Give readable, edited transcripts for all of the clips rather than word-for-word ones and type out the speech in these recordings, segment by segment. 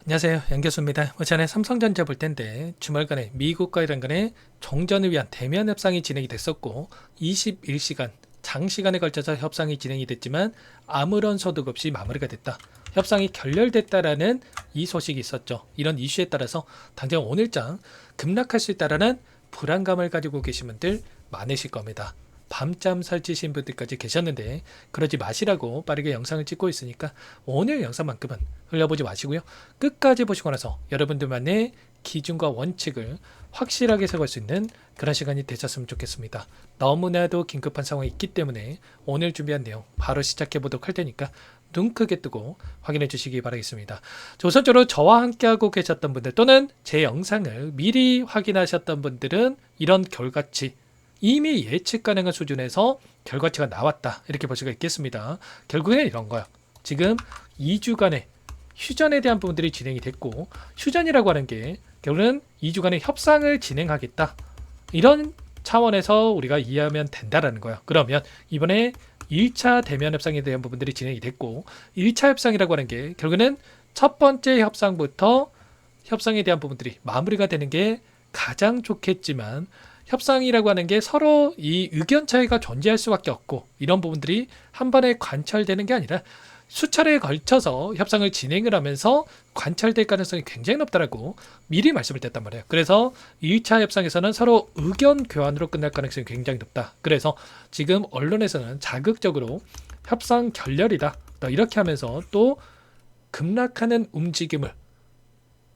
안녕하세요, 양교수입니다. 전에 삼성전자 볼 텐데 주말간에 미국과 이란 간의 종전을 위한 대면 협상이 진행이 됐었고 21시간 장시간에 걸쳐서 협상이 진행이 됐지만 아무런 소득 없이 마무리가 됐다. 협상이 결렬됐다라는 이 소식이 있었죠. 이런 이슈에 따라서 당장 오늘장 급락할 수 있다라는 불안감을 가지고 계신 분들 많으실 겁니다. 밤잠 설치신 분들까지 계셨는데 그러지 마시라고 빠르게 영상을 찍고 있으니까 오늘 영상만큼은 흘려보지 마시고요. 끝까지 보시고 나서 여러분들만의 기준과 원칙을 확실하게 세울 수 있는 그런 시간이 되셨으면 좋겠습니다. 너무나도 긴급한 상황이 있기 때문에 오늘 준비한 내용 바로 시작해 보도록 할 테니까 눈 크게 뜨고 확인해 주시기 바라겠습니다. 우선적으로 저와 함께하고 계셨던 분들 또는 제 영상을 미리 확인하셨던 분들은 이런 결과치 이미 예측 가능한 수준에서 결과치가 나왔다 이렇게 볼 수가 있겠습니다. 결국에는 이런 거예요. 지금 2주간의 휴전에 대한 부분들이 진행이 됐고 휴전이라고 하는 게 결국은 2주간의 협상을 진행하겠다 이런 차원에서 우리가 이해하면 된다라는 거예요. 그러면 이번에 1차 대면 협상에 대한 부분들이 진행이 됐고 1차 협상이라고 하는 게 결국에는 첫 번째 협상부터 협상에 대한 부분들이 마무리가 되는 게 가장 좋겠지만 협상이라고 하는 게 서로 이 의견 차이가 존재할 수밖에 없고 이런 부분들이 한 번에 관철되는 게 아니라 수차례에 걸쳐서 협상을 진행을 하면서 관철될 가능성이 굉장히 높다라고 미리 말씀을 드렸단 말이에요. 그래서 1차 협상에서는 서로 의견 교환으로 끝날 가능성이 굉장히 높다. 그래서 지금 언론에서는 자극적으로 협상 결렬이다. 이렇게 하면서 또 급락하는 움직임을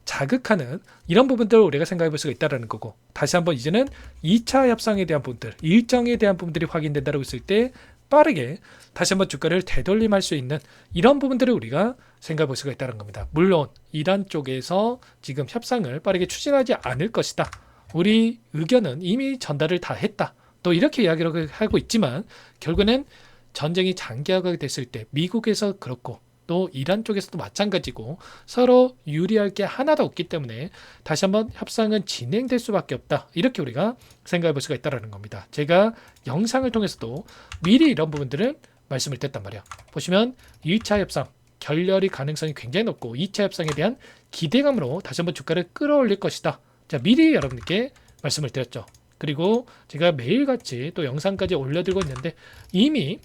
자극하는 이런 부분들을 우리가 생각해 볼 수가 있다는 거고 다시 한번 이제는 2차 협상에 대한 부분들 일정에 대한 부분들이 확인된다고 했을 때 빠르게 다시 한번 주가를 되돌림할 수 있는 이런 부분들을 우리가 생각해 볼 수가 있다는 겁니다. 물론 이란 쪽에서 지금 협상을 빠르게 추진하지 않을 것이다. 우리 의견은 이미 전달을 다 했다. 또 이렇게 이야기를 하고 있지만 결국에는 전쟁이 장기화가 됐을 때 미국에서 그렇고 또 이란 쪽에서도 마찬가지고 서로 유리할 게 하나도 없기 때문에 다시 한번 협상은 진행될 수밖에 없다. 이렇게 우리가 생각해 볼 수가 있다는 겁니다. 제가 영상을 통해서도 미리 이런 부분들을 말씀을 드렸단 말이에요. 보시면 1차 협상 결렬이 가능성이 굉장히 높고 2차 협상에 대한 기대감으로 다시 한번 주가를 끌어올릴 것이다. 자, 미리 여러분께 말씀을 드렸죠. 그리고 제가 매일같이 또 영상까지 올려드리고 있는데 이미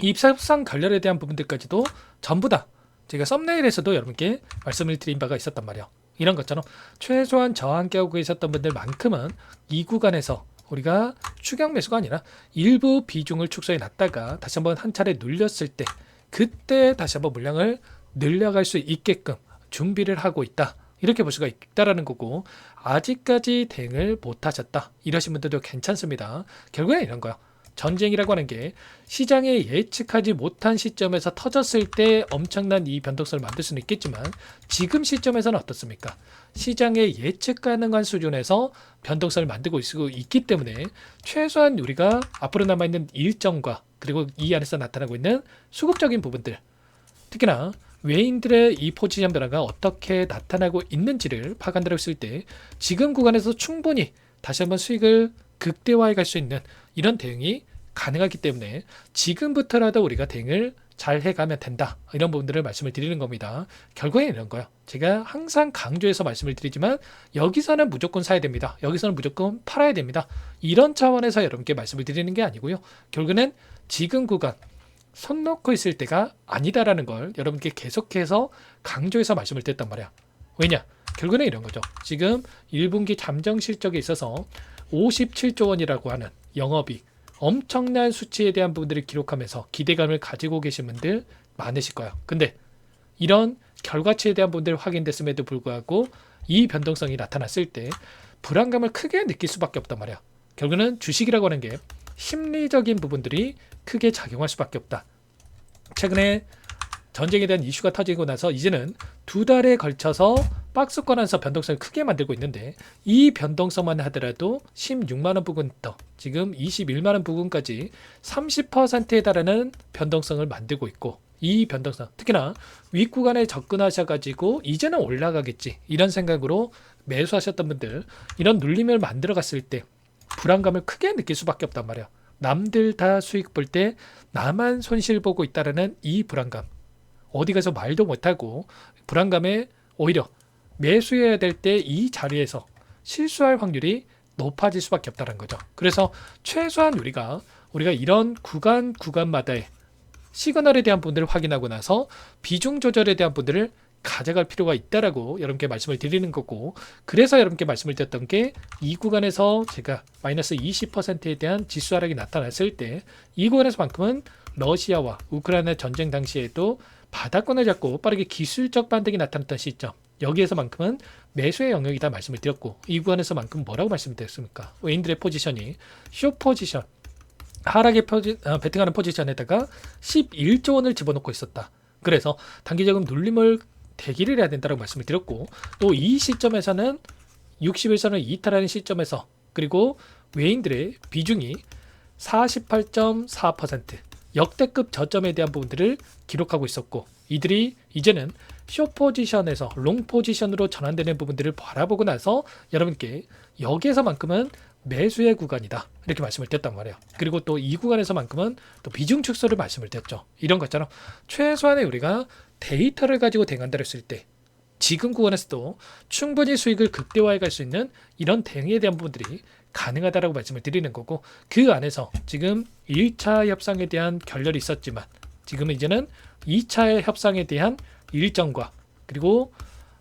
입사협상 결렬에 대한 부분들까지도 전부 다 제가 썸네일에서도 여러분께 말씀을 드린 바가 있었단 말이에요. 이런 것처럼 최소한 저와 함께하고 계셨던 분들만큼은 이 구간에서 우리가 추격 매수가 아니라 일부 비중을 축소해 놨다가 다시 한번 한 차례 눌렸을 때 그때 다시 한번 물량을 늘려갈 수 있게끔 준비를 하고 있다. 이렇게 볼 수가 있다라는 거고 아직까지 대응을 못 하셨다. 이러신 분들도 괜찮습니다. 결국엔 이런 거야. 전쟁이라고 하는 게 시장에 예측하지 못한 시점에서 터졌을 때 엄청난 이 변동성을 만들 수는 있겠지만 지금 시점에서는 어떻습니까? 시장에 예측 가능한 수준에서 변동성을 만들고 있기 때문에 최소한 우리가 앞으로 남아있는 일정과 그리고 이 안에서 나타나고 있는 수급적인 부분들 특히나 외인들의 이 포지션 변화가 어떻게 나타나고 있는지를 파악한다고 했을 때 지금 구간에서 충분히 다시 한번 수익을 극대화해 갈 수 있는 이런 대응이 가능하기 때문에 지금부터라도 우리가 대응을 잘 해가면 된다. 이런 부분들을 말씀을 드리는 겁니다. 결국엔 이런 거예요. 제가 항상 강조해서 말씀을 드리지만 여기서는 무조건 사야 됩니다. 여기서는 무조건 팔아야 됩니다. 이런 차원에서 여러분께 말씀을 드리는 게 아니고요. 결국에는 지금 구간 손 놓고 있을 때가 아니다라는 걸 여러분께 계속해서 강조해서 말씀을 드렸단 말이야. 왜냐? 결국에는 이런 거죠. 지금 1분기 잠정 실적에 있어서 57조 원이라고 하는 영업이익 엄청난 수치에 대한 부분들을 기록하면서 기대감을 가지고 계신 분들 많으실 거예요. 근데 이런 결과치에 대한 부분들이 확인됐음에도 불구하고 이 변동성이 나타났을 때 불안감을 크게 느낄 수밖에 없단 말이야. 결국은 주식이라고 하는 게 심리적인 부분들이 크게 작용할 수밖에 없다. 최근에 전쟁에 대한 이슈가 터지고 나서 이제는 2달에 걸쳐서 박스권에서 변동성을 크게 만들고 있는데 이 변동성만 하더라도 16만원 부근부터 지금 21만원 부근까지 30%에 달하는 변동성을 만들고 있고 이 변동성 특히나 윗구간에 접근하셔가지고 이제는 올라가겠지 이런 생각으로 매수하셨던 분들 이런 눌림을 만들어 갔을 때 불안감을 크게 느낄 수밖에 없단 말이야. 남들 다 수익 볼 때 나만 손실 보고 있다라는 이 불안감 어디 가서 말도 못하고 불안감에 오히려 매수해야 될 때 이 자리에서 실수할 확률이 높아질 수밖에 없다는 거죠. 그래서 최소한 우리가 이런 구간마다의 시그널에 대한 부분들을 확인하고 나서 비중 조절에 대한 부분들을 가져갈 필요가 있다라고 여러분께 말씀을 드리는 거고, 그래서 여러분께 말씀을 드렸던 게 이 구간에서 제가 마이너스 20%에 대한 지수 하락이 나타났을 때 이 구간에서만큼은 러시아와 우크라이나 전쟁 당시에도 바닥권을 잡고 빠르게 기술적 반등이 나타났던 시점, 여기에서만큼은 매수의 영역이다 말씀을 드렸고, 이 구간에서만큼 뭐라고 말씀드렸습니까? 외인들의 포지션이 쇼 포지션, 하락에 베팅하는 포지션에다가 11조 원을 집어넣고 있었다. 그래서 단기적인 눌림을 대기를 해야 된다고 말씀을 드렸고, 또 이 시점에서는 61선을 이탈하는 시점에서, 그리고 외인들의 비중이 48.4% 역대급 저점에 대한 부분들을 기록하고 있었고, 이들이 이제는 쇼 포지션에서 롱 포지션으로 전환되는 부분들을 바라보고 나서 여러분께 여기에서만큼은 매수의 구간이다 이렇게 말씀을 드렸단 말이에요. 그리고 또 이 구간에서만큼은 또 비중 축소를 말씀을 드렸죠. 이런 것처럼 최소한의 우리가 데이터를 가지고 대응한다 했을 때 지금 구간에서도 충분히 수익을 극대화해 갈 수 있는 이런 대응에 대한 부분들이 가능하다라고 말씀을 드리는 거고, 그 안에서 지금 1차 협상에 대한 결렬이 있었지만 지금은 이제는 2차 협상에 대한 일정과, 그리고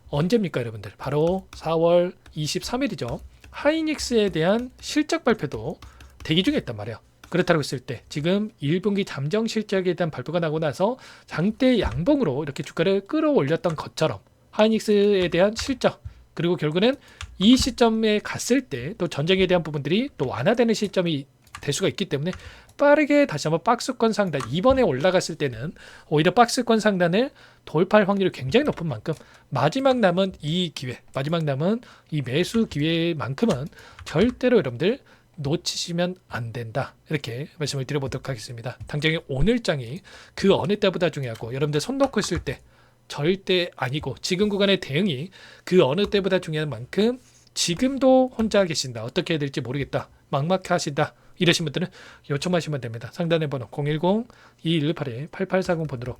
언제입니까 여러분들? 바로 4월 23일이죠. 하이닉스에 대한 실적 발표도 대기 중에 있단 말이에요. 그렇다고 했을 때 지금 1분기 잠정 실적에 대한 발표가 나고 나서 장대 양봉으로 이렇게 주가를 끌어올렸던 것처럼 하이닉스에 대한 실적, 그리고 결국은 이 시점에 갔을 때 또 전쟁에 대한 부분들이 또 완화되는 시점이 될 수가 있기 때문에 빠르게 다시 한번 박스권 상단, 이번에 올라갔을 때는 오히려 박스권 상단을 돌파할 확률이 굉장히 높은 만큼 마지막 남은 이 기회, 마지막 남은 이 매수 기회만큼은 절대로 여러분들 놓치시면 안 된다 이렇게 말씀을 드려보도록 하겠습니다. 당장의 오늘장이 그 어느 때보다 중요하고, 여러분들 손 놓고 있을 때 절대 아니고 지금 구간의 대응이 그 어느 때보다 중요한 만큼 지금도 혼자 계신다, 어떻게 해야 될지 모르겠다, 막막하시다 이러신 분들은 요청하시면 됩니다. 상단의 번호 010-2118-8840 번호로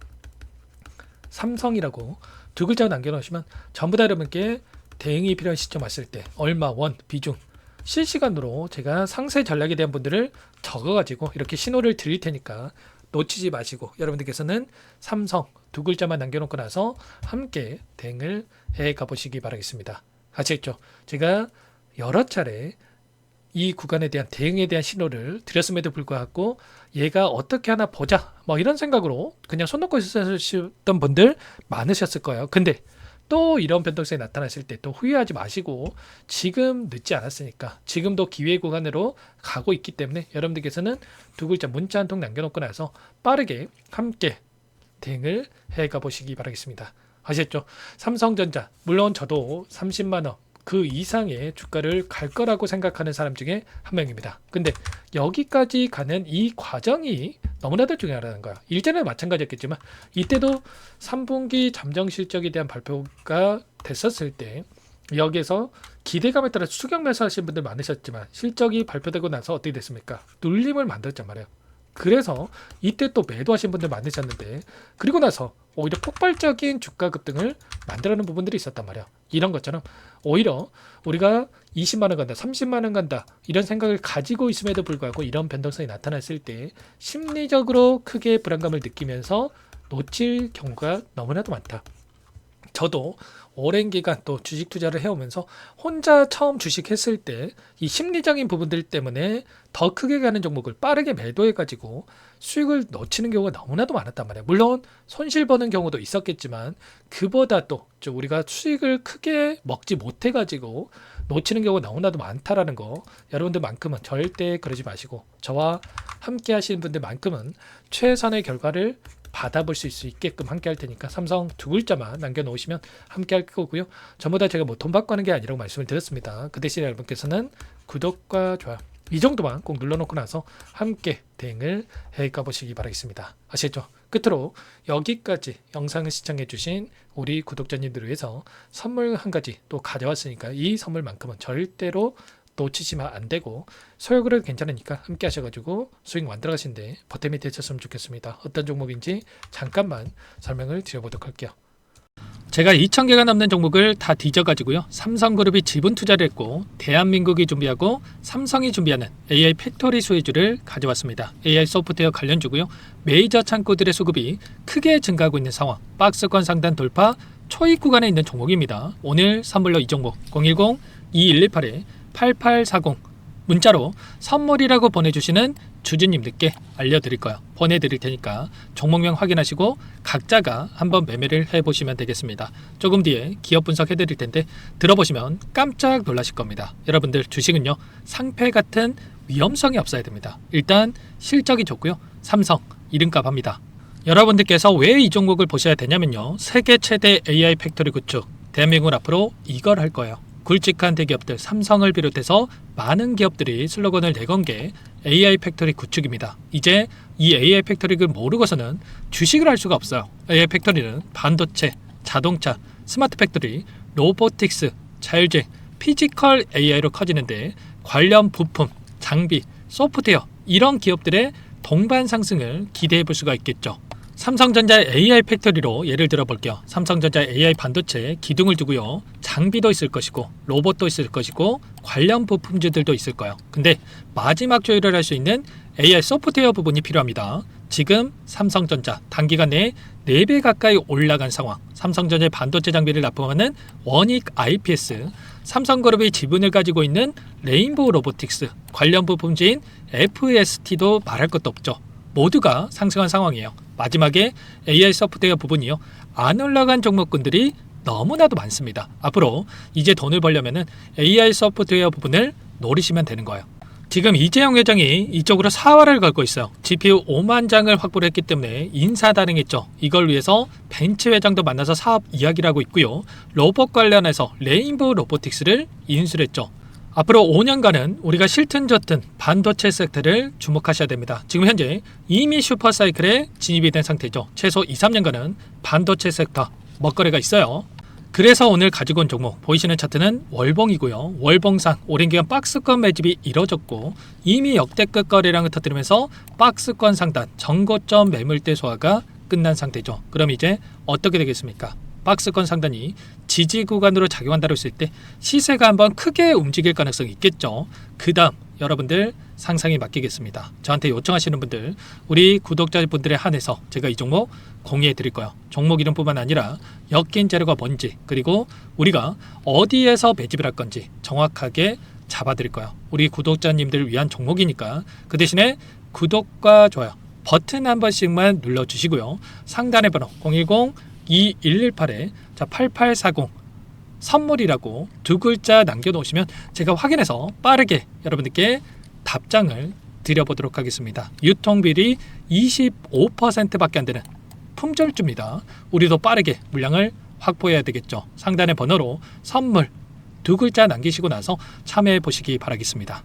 삼성이라고 두 글자 남겨놓으시면 전부 다 여러분께 대응이 필요한 시점 왔을 때 얼마, 원, 비중 실시간으로 제가 상세 전략에 대한 분들을 적어가지고 이렇게 신호를 드릴 테니까 놓치지 마시고, 여러분들께서는 삼성 두 글자만 남겨놓고 나서 함께 대응을 해 가보시기 바라겠습니다. 아시겠죠? 제가 여러 차례 이 구간에 대한 대응에 대한 신호를 드렸음에도 불구하고 얘가 어떻게 하나 보자 뭐 이런 생각으로 그냥 손 놓고 있었던 분들 많으셨을 거예요. 근데 또 이런 변동성이 나타났을 때 또 후회하지 마시고, 지금 늦지 않았으니까 지금도 기회 구간으로 가고 있기 때문에 여러분들께서는 두 글자 문자 한 통 남겨놓고 나서 빠르게 함께 대응을 해 가보시기 바라겠습니다. 아시겠죠? 삼성전자, 물론 저도 30만원 그 이상의 주가를 갈 거라고 생각하는 사람 중에 한 명입니다. 근데 여기까지 가는 이 과정이 너무나도 중요하다는 거야. 일전에 마찬가지였겠지만 이때도 3분기 잠정 실적에 대한 발표가 됐었을 때 여기에서 기대감에 따라 추격 매수하신 분들 많으셨지만 실적이 발표되고 나서 어떻게 됐습니까? 눌림을 만들었단 말이에요. 그래서 이때 또 매도하신 분들 많으셨는데, 그리고 나서 오히려 폭발적인 주가 급등을 만들어내는 부분들이 있었단 말이야. 이런 것처럼 오히려 우리가 20만원 간다, 30만원 간다 이런 생각을 가지고 있음에도 불구하고 이런 변동성이 나타났을 때 심리적으로 크게 불안감을 느끼면서 놓칠 경우가 너무나도 많다. 저도 오랜 기간 또 주식 투자를 해오면서 혼자 처음 주식했을 때 이 심리적인 부분들 때문에 더 크게 가는 종목을 빠르게 매도해가지고 수익을 놓치는 경우가 너무나도 많았단 말이에요. 물론 손실 보는 경우도 있었겠지만 그보다 또 우리가 수익을 크게 먹지 못해가지고 놓치는 경우가 너무나도 많다라는 거, 여러분들만큼은 절대 그러지 마시고 저와 함께 하시는 분들만큼은 최선의 결과를 받아볼 수 있게끔 함께 할 테니까 삼성 두 글자만 남겨놓으시면 함께 할 거고요. 전부 다 제가 뭐 돈 받고 하는 게 아니라고 말씀을 드렸습니다. 그 대신에 여러분께서는 구독과 좋아요 이 정도만 꼭 눌러놓고 나서 함께 대응을 해 가보시기 바라겠습니다. 아시겠죠? 끝으로 여기까지 영상을 시청해주신 우리 구독자님들을 위해서 선물 한 가지 또 가져왔으니까 이 선물만큼은 절대로 놓치시면 안 되고, 소액으로 괜찮으니까 함께 하셔가지고 수익 만들어 가신데 보탬이 되셨으면 좋겠습니다. 어떤 종목인지 잠깐만 설명을 드려보도록 할게요. 제가 2,000개가 넘는 종목을 다 뒤져가지고요. 삼성그룹이 지분 투자를 했고 대한민국이 준비하고 삼성이 준비하는 AI 팩토리 수혜주를 가져왔습니다. AI 소프트웨어 관련주고요. 메이저 창구들의 수급이 크게 증가하고 있는 상황. 박스권 상단 돌파 초입 구간에 있는 종목입니다. 오늘 선물로 이 종목 010-2118-8840 문자로 선물이라고 보내주시는 주주님들께 알려드릴 거예요. 보내드릴 테니까 종목명 확인하시고 각자가 한번 매매를 해보시면 되겠습니다. 조금 뒤에 기업 분석해드릴 텐데 들어보시면 깜짝 놀라실 겁니다. 여러분들 주식은요 상패 같은 위험성이 없어야 됩니다. 일단 실적이 좋고요. 삼성 이름값 합니다. 여러분들께서 왜 이 종목을 보셔야 되냐면요. 세계 최대 AI 팩토리 구축 대한민국은 앞으로 이걸 할 거예요. 굵직한 대기업들 삼성을 비롯해서 많은 기업들이 슬로건을 내건 게 AI 팩토리 구축입니다. 이제 이 AI 팩토리를 모르고서는 주식을 할 수가 없어요. AI 팩토리는 반도체, 자동차, 스마트 팩토리, 로보틱스, 자율주행, 피지컬 AI로 커지는데 관련 부품, 장비, 소프트웨어 이런 기업들의 동반 상승을 기대해 볼 수가 있겠죠. 삼성전자의 AI 팩토리로 예를 들어 볼게요. 삼성전자의 AI 반도체에 기둥을 두고요. 장비도 있을 것이고 로봇도 있을 것이고 관련 부품주들도 있을 거예요. 근데 마지막 조율을 할 수 있는 AI 소프트웨어 부분이 필요합니다. 지금 삼성전자 단기간 내에 4배 가까이 올라간 상황. 삼성전자의 반도체 장비를 납품하는 원익 IPS, 삼성그룹이 지분을 가지고 있는 레인보우 로보틱스, 관련 부품주인 FST도 말할 것도 없죠. 모두가 상승한 상황이에요. 마지막에 AI 소프트웨어 부분이요. 안 올라간 종목군들이 너무나도 많습니다. 앞으로 이제 돈을 벌려면 AI 소프트웨어 부분을 노리시면 되는 거예요. 지금 이재용 회장이 이쪽으로 사활을 걸고 있어요. GPU 5만 장을 확보를 했기 때문에 인사다능했죠. 이걸 위해서 벤츠 회장도 만나서 사업 이야기를 하고 있고요. 로봇 관련해서 레인보우 로보틱스를 인수를 했죠. 앞으로 5년간은 우리가 싫든 좋든 반도체 섹터를 주목하셔야 됩니다. 지금 현재 이미 슈퍼사이클에 진입이 된 상태죠. 최소 2-3년간은 반도체 섹터 먹거리가 있어요. 그래서 오늘 가지고 온 종목 보이시는 차트는 월봉이고요. 월봉상 오랜 기간 박스권 매집이 이뤄졌고 이미 역대급 거래량을 터뜨리면서 박스권 상단 정고점 매물대 소화가 끝난 상태죠. 그럼 이제 어떻게 되겠습니까? 박스권 상단이 지지 구간으로 작용한다고 했을 때 시세가 한번 크게 움직일 가능성이 있겠죠. 그 다음 여러분들 상상에 맡기겠습니다. 저한테 요청하시는 분들 우리 구독자분들에 한해서 제가 이 종목 공유해 드릴 거예요. 종목 이름뿐만 아니라 엮인 재료가 뭔지 그리고 우리가 어디에서 매집을 할 건지 정확하게 잡아 드릴 거예요. 우리 구독자님들을 위한 종목이니까 그 대신에 구독과 좋아요 버튼 한 번씩만 눌러주시고요. 상단의 번호 010-2118-8840 선물이라고 2글자 남겨놓으시면 제가 확인해서 빠르게 여러분들께 답장을 드려보도록 하겠습니다. 유통비리 25%밖에 안 되는 품절주입니다. 우리도 빠르게 물량을 확보해야 되겠죠. 상단의 번호로 선물 2글자 남기시고 나서 참여해 보시기 바라겠습니다.